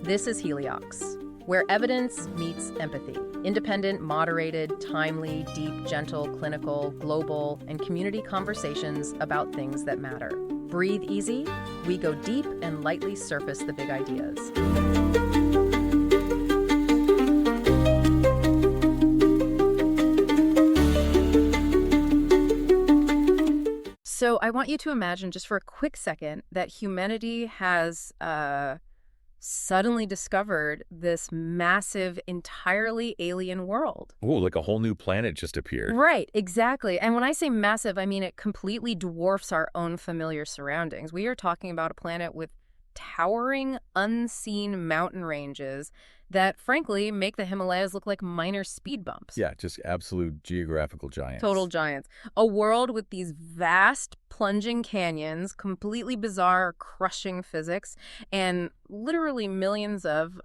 This is Heliox, where evidence meets empathy. Independent, moderated, timely, deep, gentle, clinical, global, and community conversations about things that matter. Breathe easy. We go deep and lightly surface the big ideas. So I want you to imagine just for a quick second that humanity has suddenly discovered this massive, entirely alien world. Oh, like a whole new planet just appeared. Right, exactly. And when I say massive, I mean it completely dwarfs our own familiar surroundings. We are talking about a planet with towering, unseen mountain ranges that, frankly, make the Himalayas look like minor speed bumps. Yeah, just absolute geographical giants. Total giants. A world with these vast, plunging canyons, completely bizarre, crushing physics, and literally millions of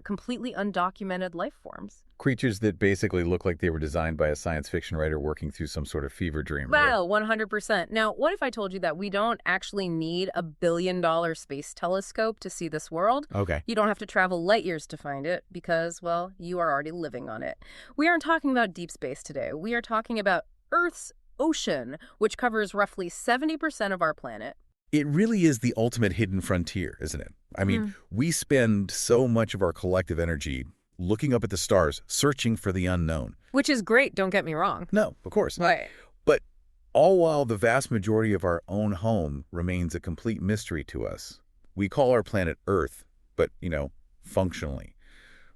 completely undocumented life forms. Creatures that basically look like they were designed by a science fiction writer working through some sort of fever dream. Wow, 100%. Now, what if I told you that we don't actually need a billion-dollar space telescope to see this world? Okay. You don't have to travel light years to find it because, well, you are already living on it. We aren't talking about deep space today. We are talking about Earth's ocean, which covers roughly 70% of our planet. It really is the ultimate hidden frontier, isn't it? I mean, we spend so much of our collective energy looking up at the stars, searching for the unknown. Which is great, don't get me wrong. No, of course. Right. But all while the vast majority of our own home remains a complete mystery to us. We call our planet Earth, but, functionally.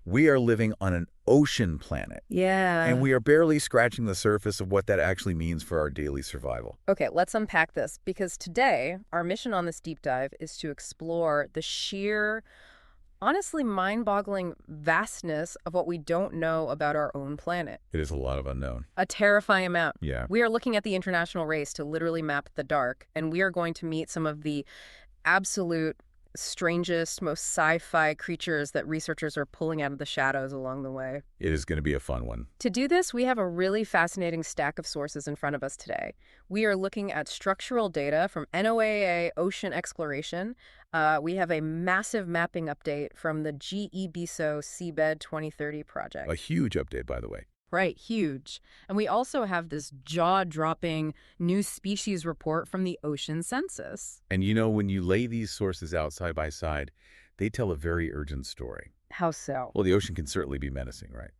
We are living on an ocean planet. Yeah. And we are barely scratching the surface of what that actually means for our daily survival. Okay, let's unpack this, because today, our mission on this deep dive is to explore the sheer, honestly mind-boggling vastness of what we don't know about our own planet. It is a lot of unknown. A terrifying amount. Yeah. We are looking at the international race to literally map the dark, and we are going to meet some of the absolute strangest, most sci-fi creatures that researchers are pulling out of the shadows along the way. It is going to be a fun one. To do this, we have a really fascinating stack of sources in front of us today. We are looking at structural data from NOAA Ocean Exploration. We have a massive mapping update from the GEBISO Seabed 2030 project. A huge update, by the way. Right, huge. And we also have this jaw-dropping new species report from the Ocean Census. And when you lay these sources out side by side, they tell a very urgent story. How so? Well, the ocean can certainly be menacing, right?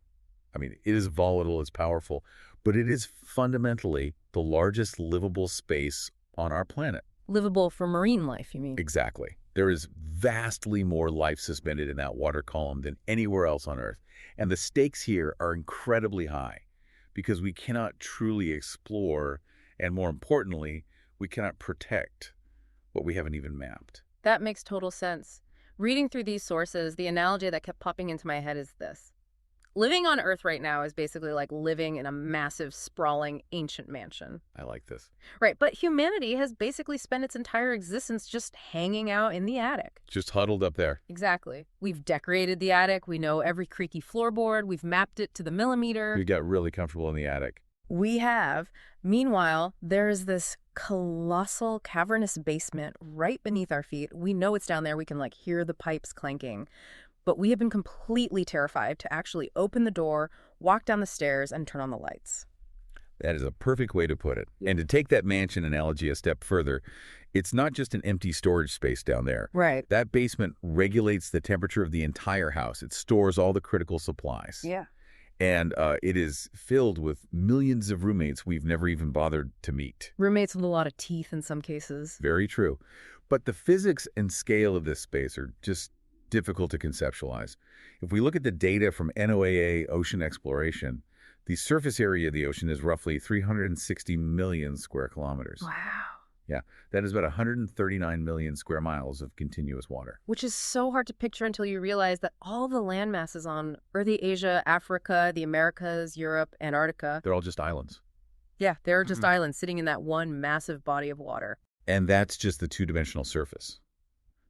I mean, it is volatile, it's powerful, but it is fundamentally the largest livable space on our planet. Livable for marine life, you mean? Exactly. There is vastly more life suspended in that water column than anywhere else on Earth. And the stakes here are incredibly high because we cannot truly explore, and more importantly, we cannot protect what we haven't even mapped. That makes total sense. Reading through these sources, the analogy that kept popping into my head is this. Living on Earth right now is basically like living in a massive, sprawling, ancient mansion. I like this. Right, but humanity has basically spent its entire existence just hanging out in the attic. Just huddled up there. Exactly. We've decorated the attic. We know every creaky floorboard. We've mapped it to the millimeter. We got really comfortable in the attic. We have. Meanwhile, there is this colossal cavernous basement right beneath our feet. We know it's down there. We can hear the pipes clanking. But we have been completely terrified to actually open the door, walk down the stairs, and turn on the lights. That is a perfect way to put it. And to take that mansion analogy a step further, it's not just an empty storage space down there. Right. That basement regulates the temperature of the entire house. It stores all the critical supplies. Yeah. And it is filled with millions of roommates we've never even bothered to meet. Roommates with a lot of teeth in some cases. Very true. But the physics and scale of this space are just difficult to conceptualize. If we look at the data from NOAA Ocean Exploration, the surface area of the ocean is roughly 360 million square kilometers. Wow. Yeah, that is about 139 million square miles of continuous water. Which is so hard to picture until you realize that all the land masses on Earthy Asia, Africa, the Americas, Europe, Antarctica. They're all just islands. Yeah, they're just islands sitting in that one massive body of water. And that's just the two-dimensional surface.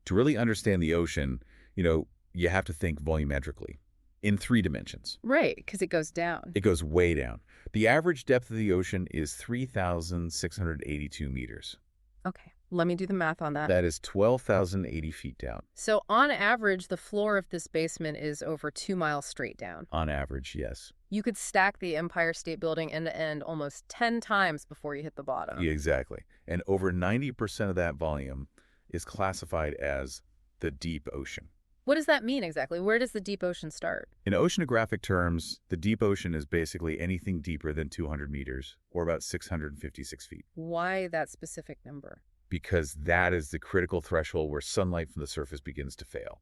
To really understand the ocean, you have to think volumetrically in 3 dimensions. Right, because it goes down. It goes way down. The average depth of the ocean is 3,682 meters. Okay. Let me do the math on that. That is 12,080 feet down. So on average, the floor of this basement is over 2 miles straight down. On average, yes. You could stack the Empire State Building end to end almost 10 times before you hit the bottom. Yeah, exactly. And over 90% of that volume is classified as the deep ocean. What does that mean exactly? Where does the deep ocean start? In oceanographic terms, the deep ocean is basically anything deeper than 200 meters, or about 656 feet. Why that specific number? Because that is the critical threshold where sunlight from the surface begins to fail.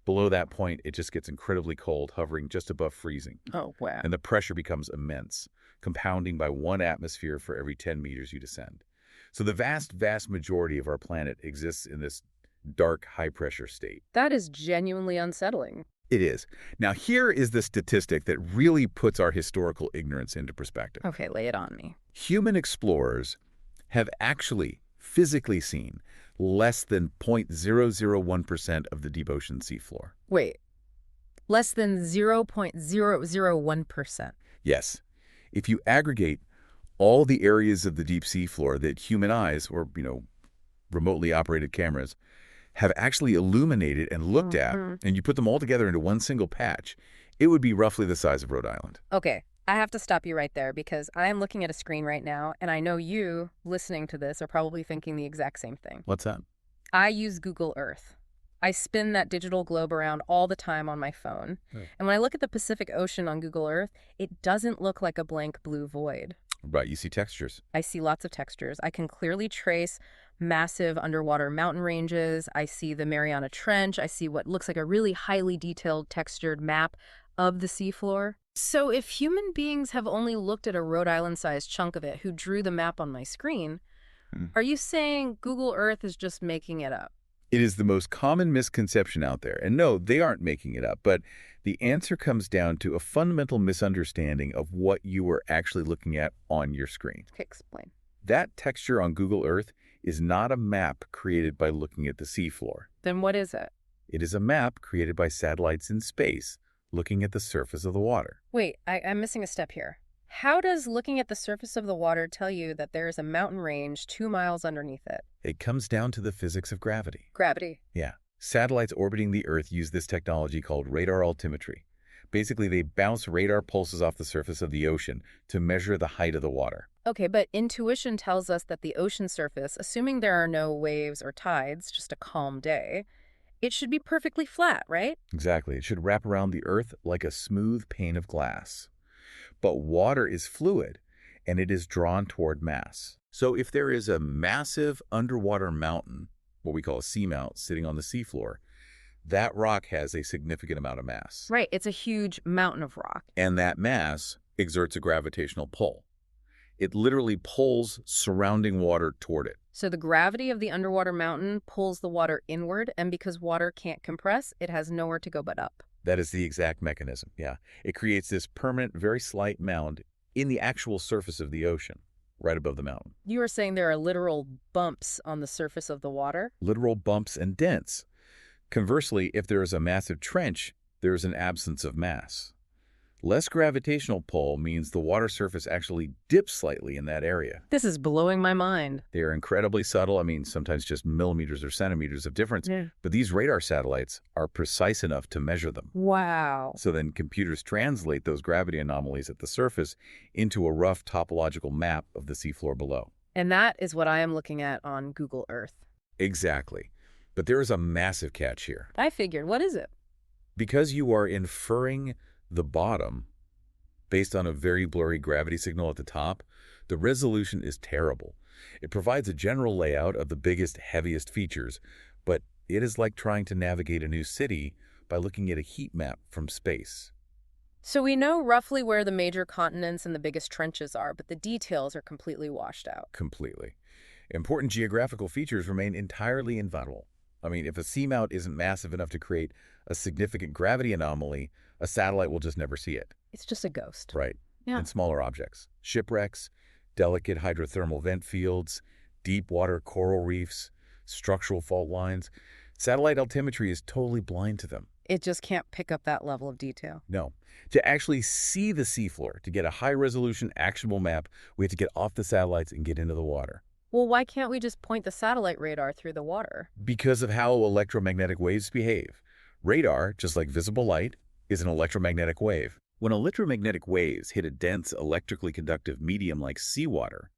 Below that point, it just gets incredibly cold, hovering just above freezing. Oh, wow. And the pressure becomes immense, compounding by 1 atmosphere for every 10 meters you descend. So the vast, vast majority of our planet exists in this dark, high-pressure state. That is genuinely unsettling. It is. Now, here is the statistic that really puts our historical ignorance into perspective. Okay, lay it on me. Human explorers have actually physically seen less than 0.001% of the deep ocean seafloor. Wait, less than 0.001%. Yes. If you aggregate all the areas of the deep seafloor that human eyes, or, remotely operated cameras, have actually illuminated and looked at, and you put them all together into one single patch, it would be roughly the size of Rhode Island. Okay, I have to stop you right there because I am looking at a screen right now, and I know you, listening to this, are probably thinking the exact same thing. What's that? I use Google Earth. I spin that digital globe around all the time on my phone. And when I look at the Pacific Ocean on Google Earth, it doesn't look like a blank blue void. Right, you see textures. I see lots of textures. I can clearly trace massive underwater mountain ranges. I see the Mariana Trench. I see what looks like a really highly detailed textured map of the seafloor. So if human beings have only looked at a Rhode Island-sized chunk of it who drew the map on my screen, are you saying Google Earth is just making it up? It is the most common misconception out there. And no, they aren't making it up, but the answer comes down to a fundamental misunderstanding of what you are actually looking at on your screen. Okay, explain. That texture on Google Earth is not a map created by looking at the seafloor. Then what is it? It is a map created by satellites in space looking at the surface of the water. Wait, I'm missing a step here. How does looking at the surface of the water tell you that there is a mountain range 2 miles underneath it? It comes down to the physics of gravity. Gravity. Yeah. Satellites orbiting the Earth use this technology called radar altimetry. Basically, they bounce radar pulses off the surface of the ocean to measure the height of the water. Okay, but intuition tells us that the ocean surface, assuming there are no waves or tides, just a calm day, it should be perfectly flat, right? Exactly. It should wrap around the Earth like a smooth pane of glass. But water is fluid, and it is drawn toward mass. So if there is a massive underwater mountain, what we call a seamount, sitting on the seafloor, that rock has a significant amount of mass. Right, it's a huge mountain of rock. And that mass exerts a gravitational pull. It literally pulls surrounding water toward it. So the gravity of the underwater mountain pulls the water inward, and because water can't compress, it has nowhere to go but up. That is the exact mechanism, yeah. It creates this permanent, very slight mound in the actual surface of the ocean, right above the mountain. You are saying there are literal bumps on the surface of the water? Literal bumps and dents. Conversely, if there is a massive trench, there is an absence of mass. Less gravitational pull means the water surface actually dips slightly in that area. This is blowing my mind. They are incredibly subtle. I mean, sometimes just millimeters or centimeters of difference. Yeah. But these radar satellites are precise enough to measure them. Wow. So then computers translate those gravity anomalies at the surface into a rough topological map of the seafloor below. And that is what I am looking at on Google Earth. Exactly. But there is a massive catch here. I figured. What is it? Because you are inferring the bottom based on a very blurry gravity signal at the top, the resolution is terrible. It provides a general layout of the biggest, heaviest features, but it is like trying to navigate a new city by looking at a heat map from space. So we know roughly where the major continents and the biggest trenches are, but the details are completely washed out. Completely. Important geographical features remain entirely inviolable. I mean, if a seamount isn't massive enough to create a significant gravity anomaly, a satellite will just never see it. It's just a ghost. Right. Yeah. And smaller objects. Shipwrecks, delicate hydrothermal vent fields, deep water coral reefs, structural fault lines. Satellite altimetry is totally blind to them. It just can't pick up that level of detail. No. To actually see the seafloor, to get a high-resolution, actionable map, we have to get off the satellites and get into the water. Well, why can't we just point the satellite radar through the water? Because of how electromagnetic waves behave. Radar, just like visible light, is an electromagnetic wave. When electromagnetic waves hit a dense, electrically conductive medium like seawater,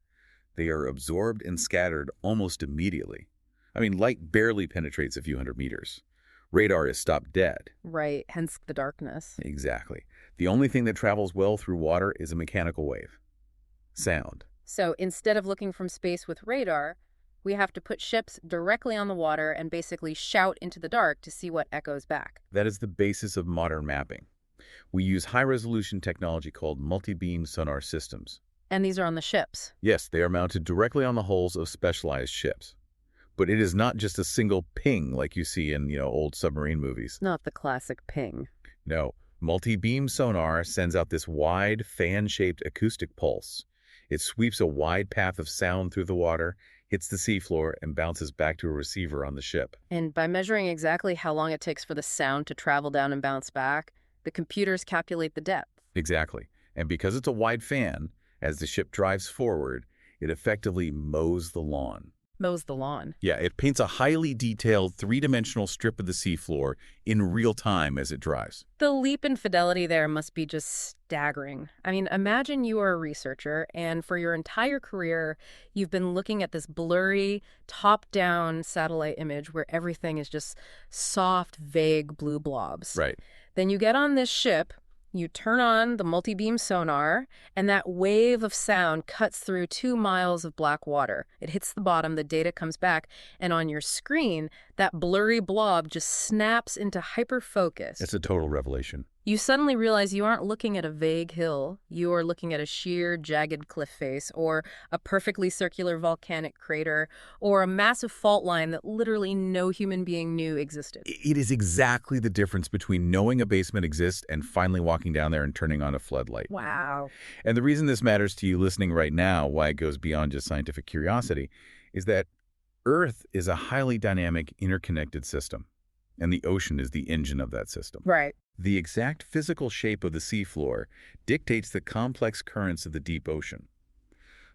they are absorbed and scattered almost immediately. I mean, light barely penetrates a few hundred meters. Radar is stopped dead. Right, hence the darkness. Exactly. The only thing that travels well through water is a mechanical wave. Sound. So instead of looking from space with radar, we have to put ships directly on the water and basically shout into the dark to see what echoes back. That is the basis of modern mapping. We use high-resolution technology called multi-beam sonar systems. And these are on the ships. Yes, they are mounted directly on the hulls of specialized ships. But it is not just a single ping like you see in, old submarine movies. Not the classic ping. No, multi-beam sonar sends out this wide, fan-shaped acoustic pulse. It sweeps a wide path of sound through the water, hits the seafloor, and bounces back to a receiver on the ship. And by measuring exactly how long it takes for the sound to travel down and bounce back, the computers calculate the depth. Exactly. And because it's a wide fan, as the ship drives forward, it effectively mows the lawn. Mows the lawn. Yeah, it paints a highly detailed three-dimensional strip of the seafloor in real time as it drives. The leap in fidelity there must be just staggering. I mean, imagine you are a researcher, and for your entire career, you've been looking at this blurry, top-down satellite image where everything is just soft, vague blue blobs. Right. Then you get on this ship, you turn on the multi-beam sonar, and that wave of sound cuts through 2 miles of black water. It hits the bottom, the data comes back, and on your screen, that blurry blob just snaps into hyperfocus. It's a total revelation. You suddenly realize you aren't looking at a vague hill. You are looking at a sheer, jagged cliff face, or a perfectly circular volcanic crater, or a massive fault line that literally no human being knew existed. It is exactly the difference between knowing a basement exists and finally walking down there and turning on a floodlight. Wow. And the reason this matters to you listening right now, why it goes beyond just scientific curiosity, is that Earth is a highly dynamic, interconnected system, and the ocean is the engine of that system. Right. The exact physical shape of the seafloor dictates the complex currents of the deep ocean.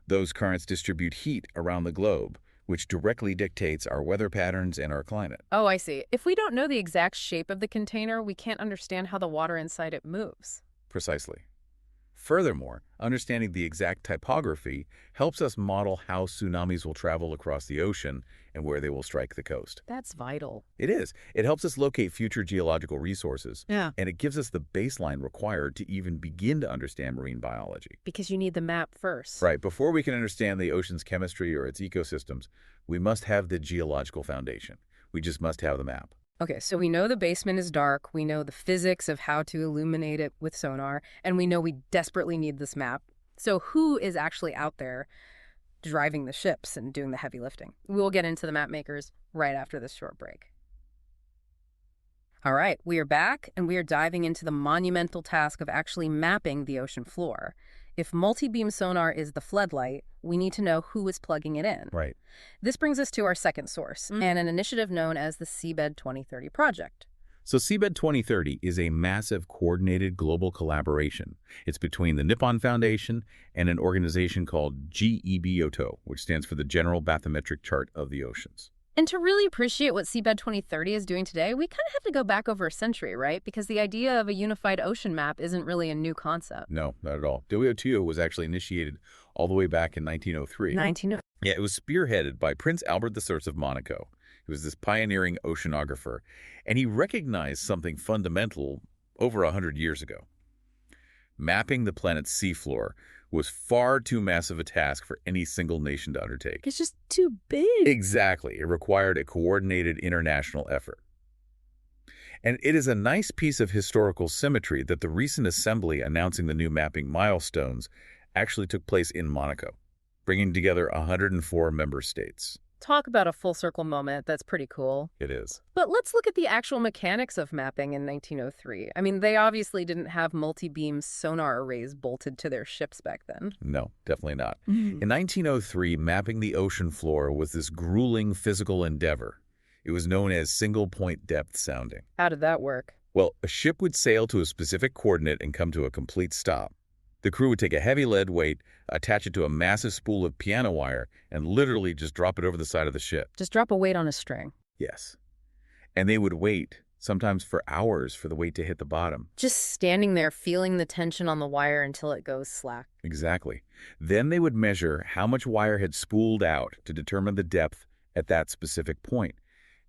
Those currents distribute heat around the globe, which directly dictates our weather patterns and our climate. Oh, I see. If we don't know the exact shape of the container, we can't understand how the water inside it moves. Precisely. Furthermore, understanding the exact typography helps us model how tsunamis will travel across the ocean and where they will strike the coast. That's vital. It is. It helps us locate future geological resources, Yeah. and it gives us the baseline required to even begin to understand marine biology. Because you need the map first. Right. Before we can understand the ocean's chemistry or its ecosystems, we must have the geological foundation. We just must have the map. Okay, so we know the basement is dark, we know the physics of how to illuminate it with sonar, and we know we desperately need this map. So who is actually out there driving the ships and doing the heavy lifting? We'll get into the map makers right after this short break. All right, we are back, and we are diving into the monumental task of actually mapping the ocean floor. If multi-beam sonar is the floodlight, we need to know who is plugging it in. Right. This brings us to our second source, and an initiative known as the Seabed 2030 project. So Seabed 2030 is a massive coordinated global collaboration. It's between the Nippon Foundation and an organization called GEBOTO, which stands for the General Bathymetric Chart of the Oceans. And to really appreciate what Seabed 2030 is doing today, we kind of have to go back over a century, right? Because the idea of a unified ocean map isn't really a new concept. No, not at all. WOTO was actually initiated all the way back in 1903. 1903. Yeah, it was spearheaded by Prince Albert I of Monaco. He was this pioneering oceanographer, and he recognized something fundamental over 100 years ago. Mapping the planet's seafloor was far too massive a task for any single nation to undertake. It's just too big. Exactly. It required a coordinated international effort. And it is a nice piece of historical symmetry that the recent assembly announcing the new mapping milestones actually took place in Monaco, bringing together 104 member states. Talk about a full circle moment. That's pretty cool. It is. But let's look at the actual mechanics of mapping in 1903. I mean, they obviously didn't have multi-beam sonar arrays bolted to their ships back then. No, definitely not. In 1903, mapping the ocean floor was this grueling physical endeavor. It was known as single-point depth sounding. How did that work? Well, a ship would sail to a specific coordinate and come to a complete stop. The crew would take a heavy lead weight, attach it to a massive spool of piano wire, and literally just drop it over the side of the ship. Just drop a weight on a string. Yes. And they would wait, sometimes for hours, for the weight to hit the bottom. Just standing there feeling the tension on the wire until it goes slack. Exactly. Then they would measure how much wire had spooled out to determine the depth at that specific point.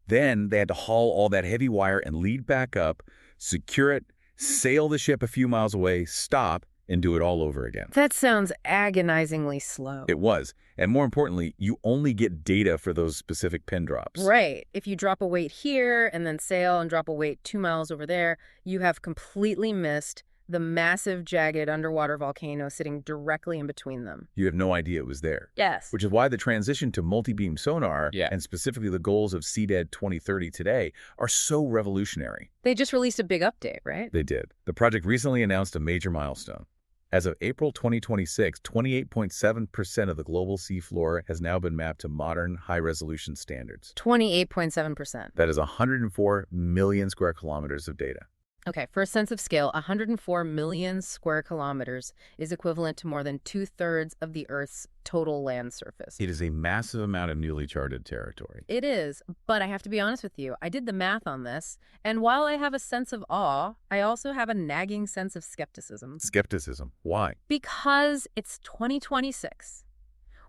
Then they had to haul all that heavy wire and lead back up, secure it, sail the ship a few miles away, stop, and do it all over again. That sounds agonizingly slow. It was. And more importantly, you only get data for those specific pin drops. Right. If you drop a weight here and then sail and drop a weight 2 miles over there, you have completely missed the massive, jagged underwater volcano sitting directly in between them. You have no idea it was there. Yes. Which is why the transition to multi-beam sonar, and specifically the goals of Seabed 2030 today, are so revolutionary. They just released a big update, right? They did. The project recently announced a major milestone. As of April 2026, 28.7% of the global seafloor has now been mapped to modern, high-resolution standards. 28.7%. That is 104 million square kilometers of data. Okay, for a sense of scale, 104 million square kilometers is equivalent to more than 2/3 of the Earth's total land surface. It is a massive amount of newly charted territory. It is, but I have to be honest with you. I did the math on this, and while I have a sense of awe, I also have a nagging sense of skepticism. Skepticism. Why? Because it's 2026.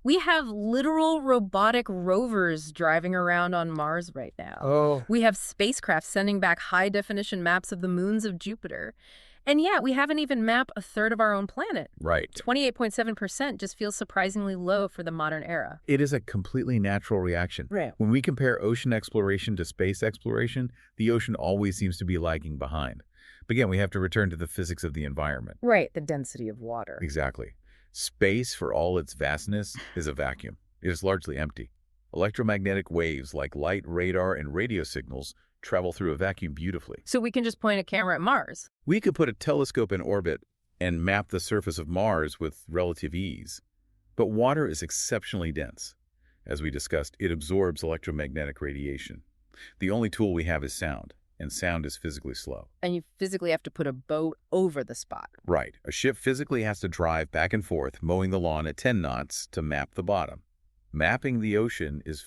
We have literal robotic rovers driving around on Mars right now. Oh. We have spacecraft sending back high-definition maps of the moons of Jupiter. And yet, we haven't even mapped a third of our own planet. Right. 28.7% just feels surprisingly low for the modern era. It is a completely natural reaction. Right. When we compare ocean exploration to space exploration, the ocean always seems to be lagging behind. But again, we have to return to the physics of the environment. Right, the density of water. Exactly. Space, for all its vastness, is a vacuum. It is largely empty. Electromagnetic waves like light, radar, and radio signals travel through a vacuum beautifully. So we can just point a camera at Mars. We could put a telescope in orbit and map the surface of Mars with relative ease. But water is exceptionally dense. As we discussed, it absorbs electromagnetic radiation. The only tool we have is sound, and sound is physically slow. And you physically have to put a boat over the spot. Right. A ship physically has to drive back and forth, mowing the lawn at 10 knots to map the bottom. Mapping the ocean is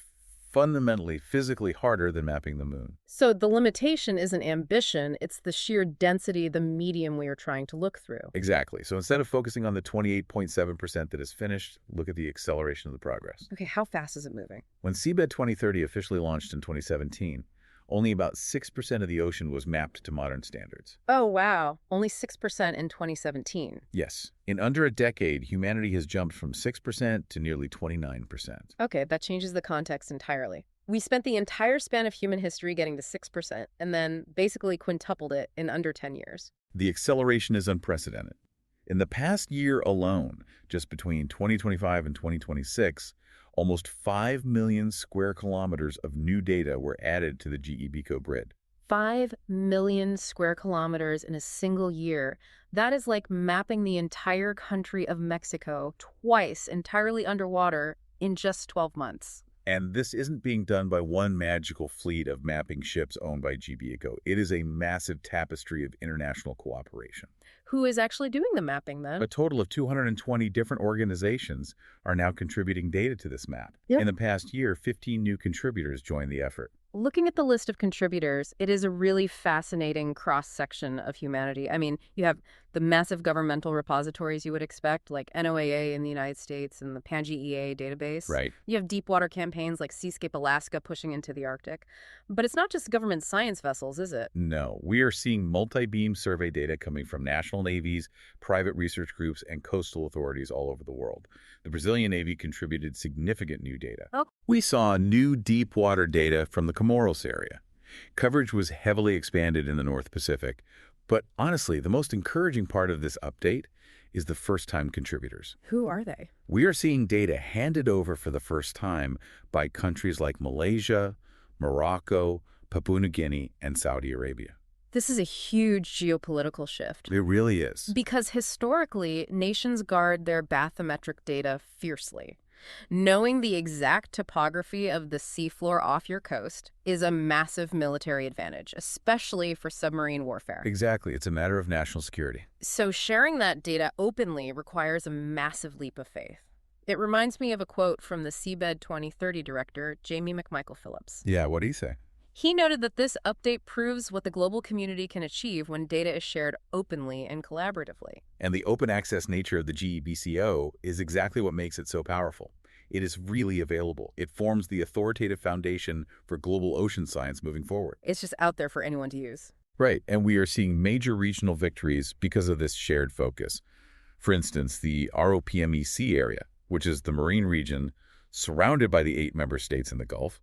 fundamentally physically harder than mapping the moon. So the limitation isn't ambition, it's the sheer density of the medium we are trying to look through. Exactly. So instead of focusing on the 28.7% that is finished, look at the acceleration of the progress. Okay, how fast is it moving? When Seabed 2030 officially launched in 2017, only about 6% of the ocean was mapped to modern standards. Oh, wow. Only 6% in 2017. Yes. In under a decade, humanity has jumped from 6% to nearly 29%. Okay, that changes the context entirely. We spent the entire span of human history getting to 6% and then basically quintupled it in under 10 years. The acceleration is unprecedented. In the past year alone, just between 2025 and 2026, almost 5 million square kilometers of new data were added to the GEBICO grid. 5 million square kilometers in a single year. That is like mapping the entire country of Mexico twice entirely underwater in just 12 months. And this isn't being done by one magical fleet of mapping ships owned by GEBICO. It is a massive tapestry of international cooperation. Who is actually doing the mapping then? A total of 220 different organizations are now contributing data to this map. Yep. In the past year, 15 new contributors joined the effort. Looking at the list of contributors, it is a really fascinating cross-section of humanity. I mean, you have the massive governmental repositories you would expect, like NOAA in the United States and the PanGEA database. Right. You have deep water campaigns like Seascape Alaska pushing into the Arctic. But it's not just government science vessels, is it? No, we are seeing multi-beam survey data coming from national navies, private research groups, and coastal authorities all over the world. The Brazilian Navy contributed significant new data. Oh. We saw new deep water data from the Comoros area. Coverage was heavily expanded in the North Pacific, but honestly, the most encouraging part of this update is the first-time contributors. Who are they? We are seeing data handed over for the first time by countries like Malaysia, Morocco, Papua New Guinea, and Saudi Arabia. This is a huge geopolitical shift. It really is. Because historically, nations guard their bathymetric data fiercely. Knowing the exact topography of the seafloor off your coast is a massive military advantage, especially for submarine warfare. Exactly. It's a matter of national security. So sharing that data openly requires a massive leap of faith. It reminds me of a quote from the Seabed 2030 director, Jamie McMichael Phillips. Yeah, what do you say? He noted that this update proves what the global community can achieve when data is shared openly and collaboratively. And the open access nature of the GEBCO is exactly what makes it so powerful. It is really available. It forms the authoritative foundation for global ocean science moving forward. It's just out there for anyone to use. Right, and we are seeing major regional victories because of this shared focus. For instance, the ROPMEC area, which is the marine region surrounded by the 8 member states in the Gulf,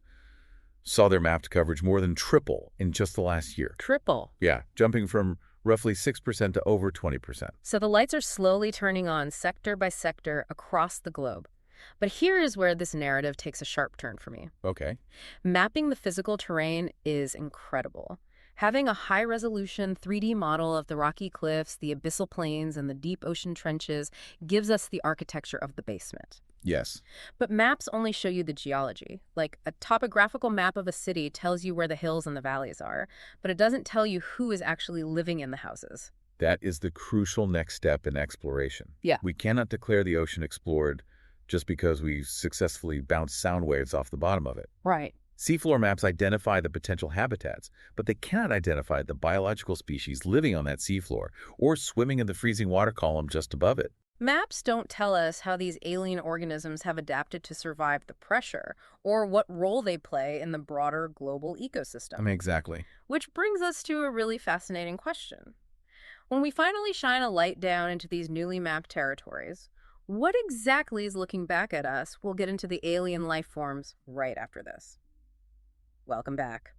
saw their mapped coverage more than triple in just the last year. Triple. Yeah, jumping from roughly 6% to over 20%. So the lights are slowly turning on sector by sector across the globe. But here is where this narrative takes a sharp turn for me. Okay. Mapping the physical terrain is incredible. Having a high-resolution 3D model of the rocky cliffs, the abyssal plains, and the deep ocean trenches gives us the architecture of the basement. Yes. But maps only show you the geology. Like, a topographical map of a city tells you where the hills and the valleys are, but it doesn't tell you who is actually living in the houses. That is the crucial next step in exploration. Yeah. We cannot declare the ocean explored just because we successfully bounced sound waves off the bottom of it. Right. Seafloor maps identify the potential habitats, but they cannot identify the biological species living on that seafloor or swimming in the freezing water column just above it. Maps don't tell us how these alien organisms have adapted to survive the pressure or what role they play in the broader global ecosystem. Exactly. Which brings us to a really fascinating question. When we finally shine a light down into these newly mapped territories, what exactly is looking back at us? We'll get into the alien life forms right after this. Welcome back.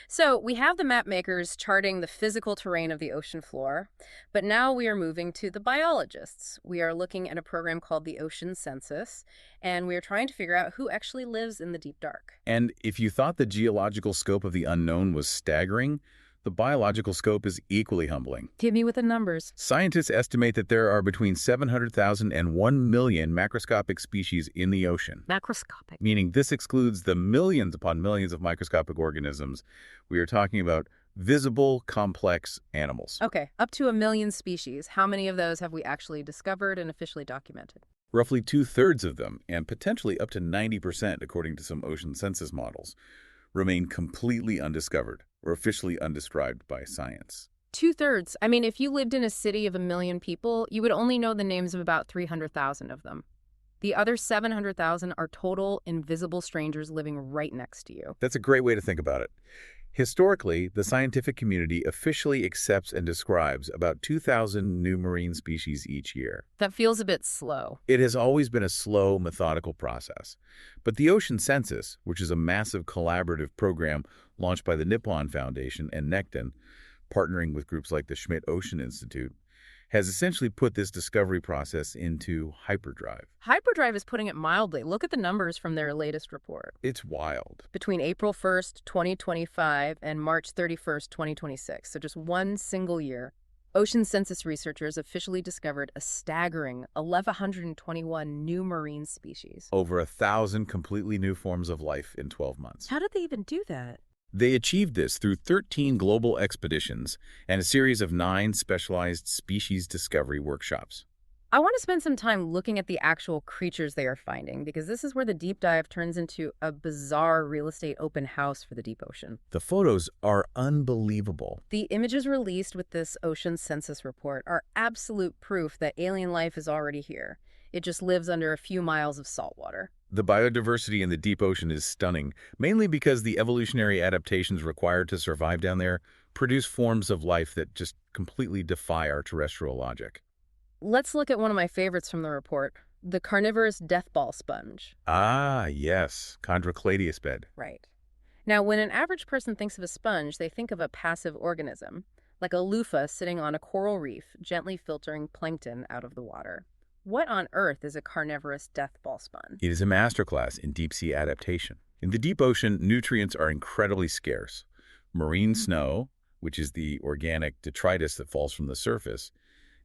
So we have the map makers charting the physical terrain of the ocean floor, but now we are moving to the biologists. We are looking at a program called the Ocean Census, and we are trying to figure out who actually lives in the deep dark. And if you thought the geological scope of the unknown was staggering, the biological scope is equally humbling. Hit me with the numbers. Scientists estimate that there are between 700,000 and 1 million macroscopic species in the ocean. Macroscopic. Meaning this excludes the millions upon millions of microscopic organisms. We are talking about visible, complex animals. Okay, up to 1 million species. How many of those have we actually discovered and officially documented? Roughly 2/3 of them, and potentially up to 90% according to some ocean census models, remain completely undiscovered or officially undescribed by science. 2/3. I mean, if you lived in a city of 1 million people, you would only know the names of about 300,000 of them. The other 700,000 are total invisible strangers living right next to you. That's a great way to think about it. Historically, the scientific community officially accepts and describes about 2,000 new marine species each year. That feels a bit slow. It has always been a slow, methodical process. But the Ocean Census, which is a massive collaborative program launched by the Nippon Foundation and Necton, partnering with groups like the Schmidt Ocean Institute, has essentially put this discovery process into hyperdrive. Hyperdrive is putting it mildly. Look at the numbers from their latest report. It's wild. Between April 1st, 2025 and March 31st, 2026, so just one single year, Ocean Census researchers officially discovered a staggering 1,121 new marine species. Over 1,000 completely new forms of life in 12 months. How did they even do that? They achieved this through 13 global expeditions and a series of 9 specialized species discovery workshops. I want to spend some time looking at the actual creatures they are finding, because this is where the deep dive turns into a bizarre real estate open house for the deep ocean. The photos are unbelievable. The images released with this Ocean Census report are absolute proof that alien life is already here. It just lives under a few miles of salt water. The biodiversity in the deep ocean is stunning, mainly because the evolutionary adaptations required to survive down there produce forms of life that just completely defy our terrestrial logic. Let's look at one of my favorites from the report, the carnivorous death ball sponge. Ah, yes, chondrocladius bed. Right. Now, when an average person thinks of a sponge, they think of a passive organism, like a loofah sitting on a coral reef, gently filtering plankton out of the water. What on earth is a carnivorous death ball sponge? It is a masterclass in deep-sea adaptation. In the deep ocean, nutrients are incredibly scarce. Marine snow, which is the organic detritus that falls from the surface,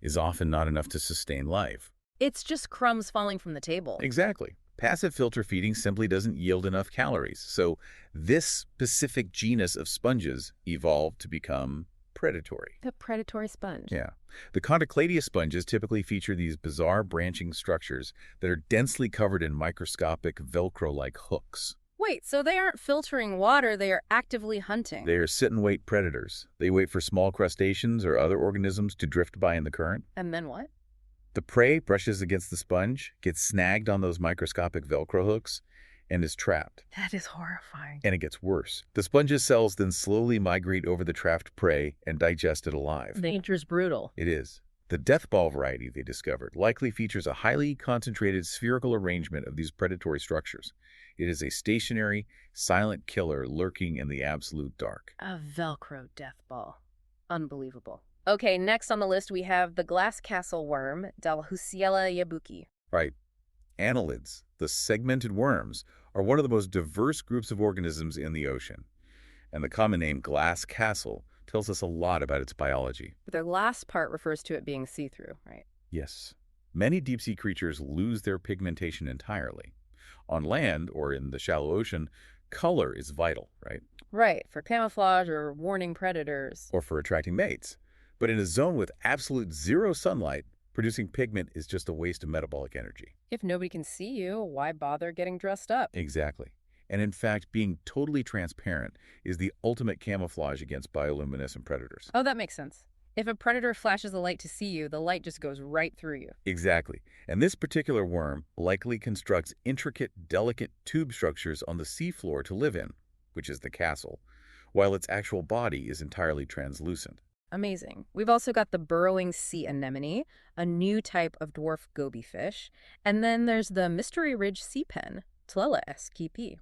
is often not enough to sustain life. It's just crumbs falling from the table. Exactly. Passive filter feeding simply doesn't yield enough calories. So this specific genus of sponges evolved to become predatory. The predatory sponge. Yeah. The condycladia sponges typically feature these bizarre branching structures that are densely covered in microscopic Velcro-like hooks. Wait, so they aren't filtering water, they are actively hunting. They are sit-and-wait predators. They wait for small crustaceans or other organisms to drift by in the current. And then what? The prey brushes against the sponge, gets snagged on those microscopic Velcro hooks, and is trapped. That is horrifying. And it gets worse. The sponge's cells then slowly migrate over the trapped prey and digest it alive. Nature's brutal. It is. The death ball variety they discovered likely features a highly concentrated spherical arrangement of these predatory structures. It is a stationary, silent killer lurking in the absolute dark. A Velcro death ball. Unbelievable. Okay, next on the list we have the glass castle worm, Dalhusiella yabuki. Right. Annelids, the segmented worms, are one of the most diverse groups of organisms in the ocean. And the common name glass castle tells us a lot about its biology. But the last part refers to it being see-through, right? Yes. Many deep-sea creatures lose their pigmentation entirely. On land, or in the shallow ocean, color is vital, right? Right, for camouflage or warning predators. Or for attracting mates. But in a zone with absolute zero sunlight, producing pigment is just a waste of metabolic energy. If nobody can see you, why bother getting dressed up? Exactly. And in fact, being totally transparent is the ultimate camouflage against bioluminescent predators. Oh, that makes sense. If a predator flashes a light to see you, the light just goes right through you. Exactly. And this particular worm likely constructs intricate, delicate tube structures on the seafloor to live in, which is the castle, while its actual body is entirely translucent. Amazing. We've also got the burrowing sea anemone, a new type of dwarf goby fish, and then there's the Mystery Ridge sea pen, Tlela spp.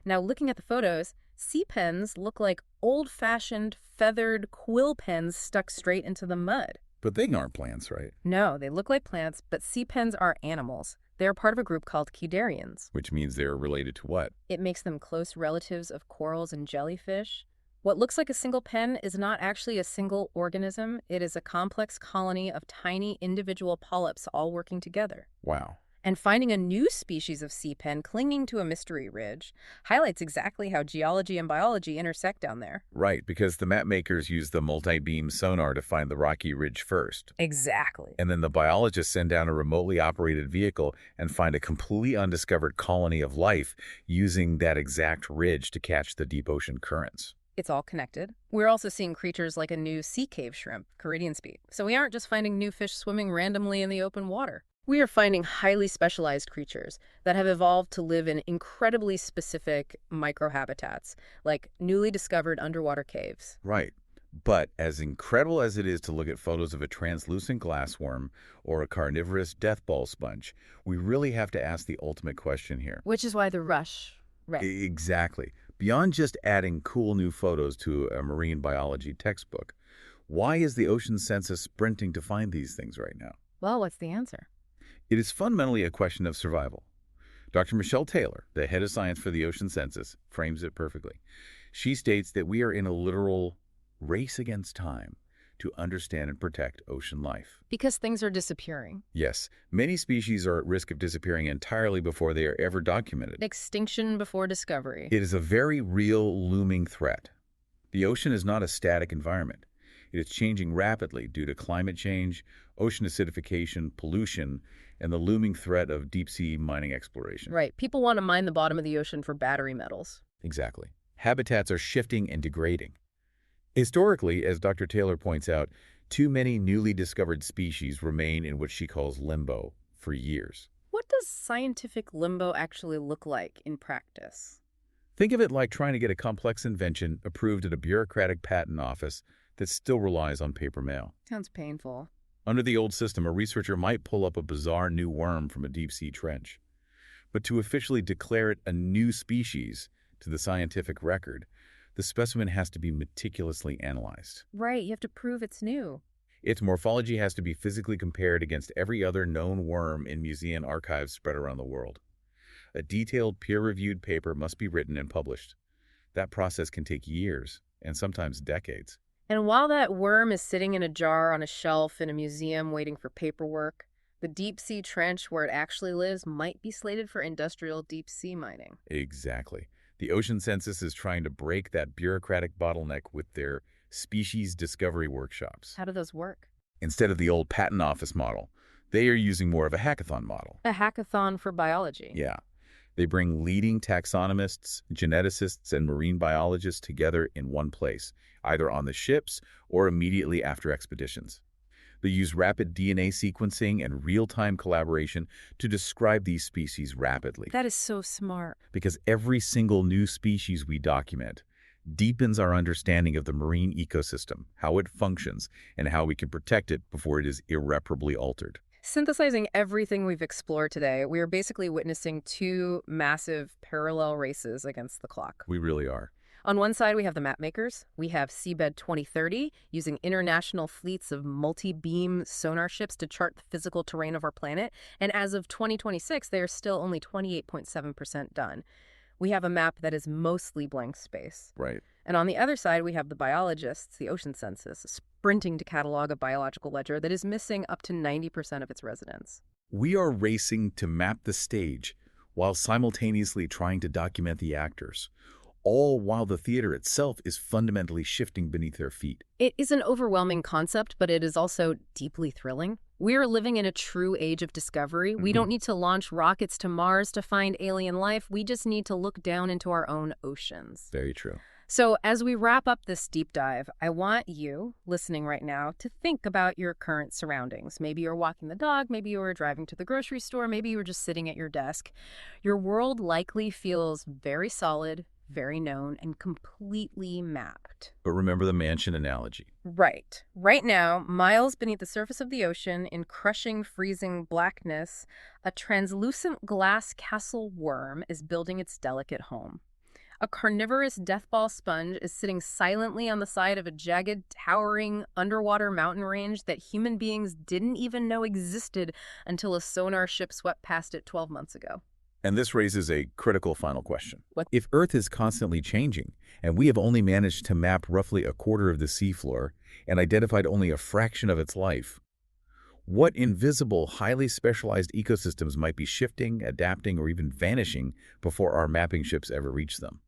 Now, looking at the photos, sea pens look like old-fashioned feathered quill pens stuck straight into the mud. But they aren't plants, right? No, they look like plants, but sea pens are animals. They're part of a group called Chidarians. Which means they're related to what? It makes them close relatives of corals and jellyfish. What looks like a single pen is not actually a single organism. It is a complex colony of tiny individual polyps all working together. Wow. And finding a new species of sea pen clinging to a mystery ridge highlights exactly how geology and biology intersect down there. Right, because the map makers use the multi-beam sonar to find the rocky ridge first. Exactly. And then the biologists send down a remotely operated vehicle and find a completely undiscovered colony of life using that exact ridge to catch the deep ocean currents. It's all connected. We're also seeing creatures like a new sea cave shrimp, Caridian speed. So we aren't just finding new fish swimming randomly in the open water. We are finding highly specialized creatures that have evolved to live in incredibly specific microhabitats, like newly discovered underwater caves. Right. But as incredible as it is to look at photos of a translucent glassworm or a carnivorous death ball sponge, we really have to ask the ultimate question here. Which is why the rush. Right. Exactly. Beyond just adding cool new photos to a marine biology textbook, why is the Ocean Census sprinting to find these things right now? Well, what's the answer? It is fundamentally a question of survival. Dr. Michelle Taylor, the head of science for the Ocean Census, frames it perfectly. She states that we are in a literal race against time to understand and protect ocean life. Because things are disappearing. Yes, many species are at risk of disappearing entirely before they are ever documented. Extinction before discovery. It is a very real looming threat. The ocean is not a static environment. It is changing rapidly due to climate change, ocean acidification, pollution, and the looming threat of deep-sea mining exploration. Right. People want to mine the bottom of the ocean for battery metals. Exactly. Habitats are shifting and degrading. Historically, as Dr. Taylor points out, too many newly discovered species remain in what she calls limbo for years. What does scientific limbo actually look like in practice? Think of it like trying to get a complex invention approved at a bureaucratic patent office that still relies on paper mail. Sounds painful. Under the old system, a researcher might pull up a bizarre new worm from a deep-sea trench. But to officially declare it a new species to the scientific record, the specimen has to be meticulously analyzed. Right, you have to prove it's new. Its morphology has to be physically compared against every other known worm in museum archives spread around the world. A detailed, peer-reviewed paper must be written and published. That process can take years, and sometimes decades. And while that worm is sitting in a jar on a shelf in a museum waiting for paperwork, The deep sea trench where it actually lives might be slated for industrial deep sea mining. Exactly. The Ocean Census is trying to break that bureaucratic bottleneck with their species discovery workshops. How do those work? Instead of the old patent office model, they are using more of a hackathon model. A hackathon for biology. Yeah. They bring leading taxonomists, geneticists, and marine biologists together in one place, either on the ships or immediately after expeditions. They use rapid DNA sequencing and real-time collaboration to describe these species rapidly. That is so smart. Because every single new species we document deepens our understanding of the marine ecosystem, how it functions, and how we can protect it before it is irreparably altered. Synthesizing everything we've explored today, we are basically witnessing two massive parallel races against the clock. We really are. On one side, we have the map makers. We have Seabed 2030, using international fleets of multi-beam sonar ships to chart the physical terrain of our planet. And as of 2026, they are still only 28.7% done. We have a map that is mostly blank space. Right. And on the other side, we have the biologists, the Ocean Census, sprinting to catalog a biological ledger that is missing up to 90% of its residents. We are racing to map the stage while simultaneously trying to document the actors, all while the theater itself is fundamentally shifting beneath their feet. It is an overwhelming concept, but it is also deeply thrilling. We are living in a true age of discovery. We don't need to launch rockets to Mars to find alien life. We just need to look down into our own oceans. Very true. So as we wrap up this deep dive, I want you, listening right now, to think about your current surroundings. Maybe you're walking the dog, maybe you were driving to the grocery store, maybe you were just sitting at your desk. Your world likely feels very solid, very known, and completely mapped. But remember the mansion analogy. Right. Right now, miles beneath the surface of the ocean, in crushing, freezing blackness, a translucent glass castle worm is building its delicate home. A carnivorous deathball sponge is sitting silently on the side of a jagged, towering underwater mountain range that human beings didn't even know existed until a sonar ship swept past it 12 months ago. And this raises a critical final question. What? If Earth is constantly changing, and we have only managed to map roughly a quarter of the seafloor and identified only a fraction of its life, what invisible, highly specialized ecosystems might be shifting, adapting, or even vanishing before our mapping ships ever reach them?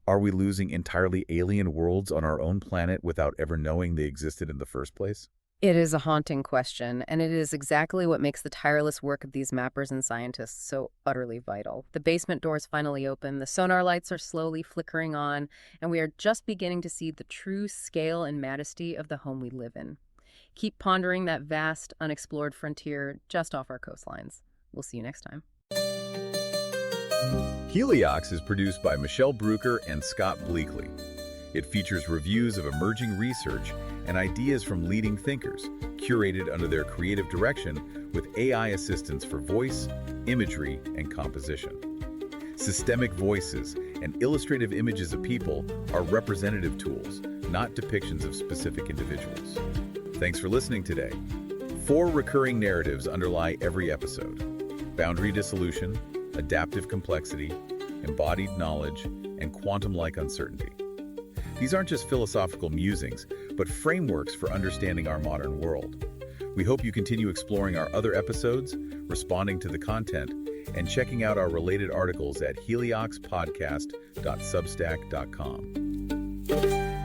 Are we losing entirely alien worlds on our own planet without ever knowing they existed in the first place? It is a haunting question, and it is exactly what makes the tireless work of these mappers and scientists so utterly vital. The basement doors finally open, the sonar lights are slowly flickering on, and we are just beginning to see the true scale and majesty of the home we live in. Keep pondering that vast, unexplored frontier just off our coastlines. We'll see you next time. Heliox is produced by Michelle Brucker and Scott Bleakley. It features reviews of emerging research and ideas from leading thinkers, curated under their creative direction with AI assistance for voice, imagery, and composition. Systemic voices and illustrative images of people are representative tools, not depictions of specific individuals. Thanks for listening today. 4 recurring narratives underlie every episode: boundary dissolution, adaptive complexity, embodied knowledge, and quantum-like uncertainty. These aren't just philosophical musings, but frameworks for understanding our modern world. We hope you continue exploring our other episodes, responding to the content, and checking out our related articles at helioxpodcast.substack.com.